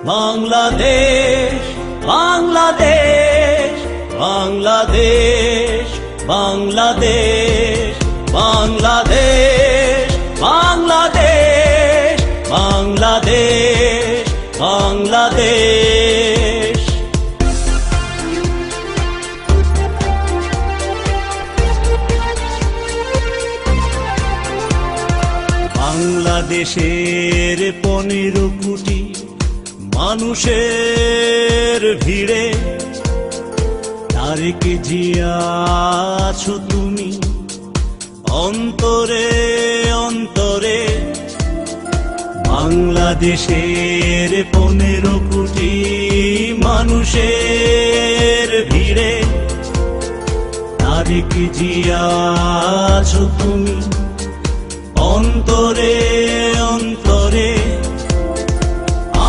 বাংলাদেশ বাংলাদেশ বাংলাদেশ বাংলাদেশ বাংলাদেশ বাংলাদেশ বাংলাদেশ বাংলাদেশ। বাংলাদেশের 15 কোটি মানুষের ভিড়ে তারেক জিয়া আছো তুমি অন্তরে অন্তরে। বাংলাদেশের 15 কোটি মানুষের ভিড়ে তারেক জিয়া আছো তুমি অন্তরে অন্তরে।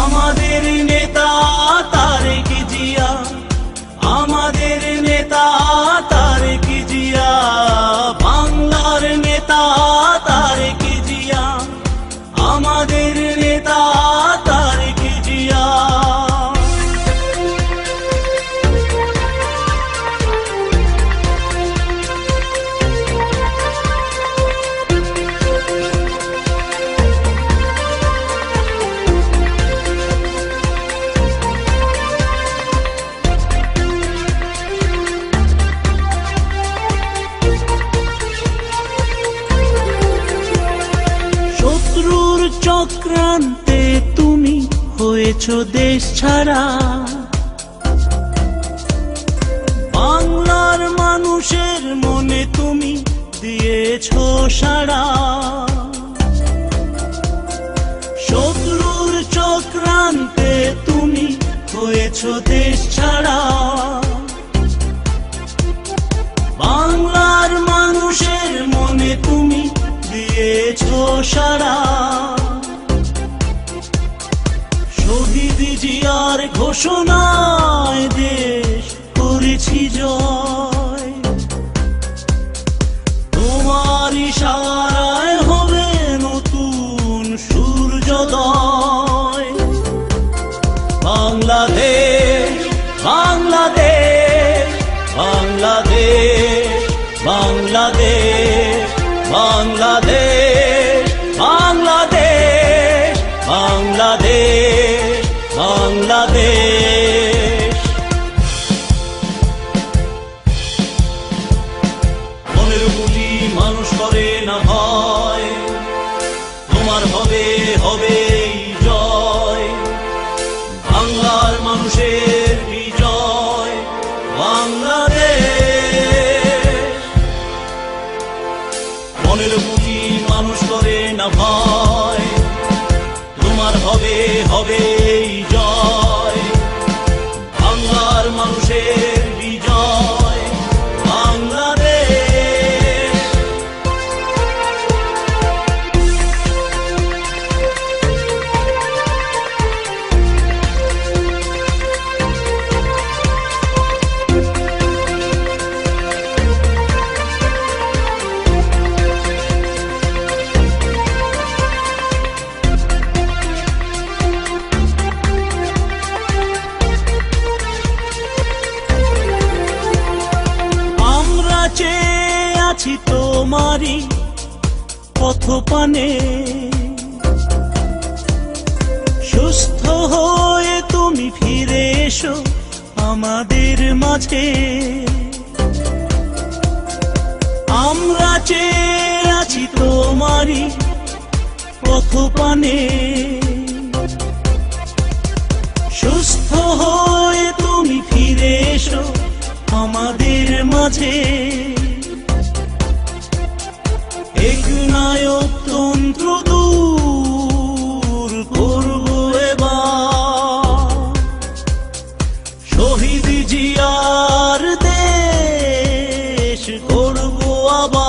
আমাদের নেতা তারেক জিয়া, আমাদের নেতা তারেক জিয়া, বাংলার নেতা তারেক জিয়া, আমাদের নেতা তারেক জিয়া। চক্রান্তে তুমি হয়েছো দেশ ছাড়া, বাংলার মানুষের মনে তুমি দিয়েছো সাড়া। শত্রুর চক্রান্তে তুমি হয়েছো দেশ ছাড়া, বাংলার মানুষের মনে তুমি দিয়েছো সাড়া। শহীদ জিয়ার ঘোষণায় দেশ করেছি জয়, তোমার ইশারায় হবে নতুন সূর্যোদয়। বাংলাদেশ বাংলাদেশ বাংলাদেশ বাংলাদেশ বাংলাদেশ বাংলাদেশ বাংলাদেশ বাংলাদেশ। 15 কোটি মানুষ করে না ভয়, তোমার হবে হবে জয়, বাংলার মানুষের বিজয়। বাংলাদেশ 15 কোটি মানুষ করে না ভয়, তোমার হবে হবে জয়, বাংলার মানুষের বিজয়। বাংলাদেশ আছি তোমারই পথপানে, সুস্থ হয়ে তুমি ফিরে এসো আমাদের মাঝে। আমরা চেয়ে আছি তোমারই পথপানে, সুস্থ হয়ে তুমি ফিরে এসো আমাদের মাঝে। একনায়কতন্ত্র দূর করব এবার, শহীদ জিয়ার দেশ করব আবার।